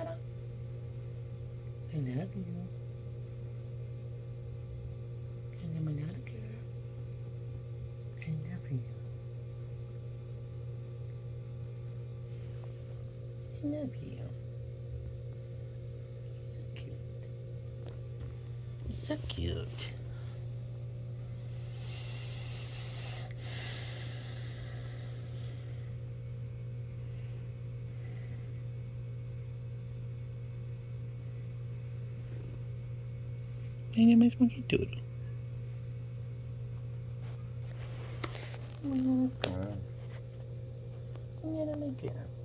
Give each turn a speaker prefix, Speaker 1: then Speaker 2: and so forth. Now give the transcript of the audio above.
Speaker 1: manana. I love you. Ganda manana, girl. I love you. I love you. He's so cute. He's so cute. Ele é mais tudo. Menina, let's go. Menina, legal.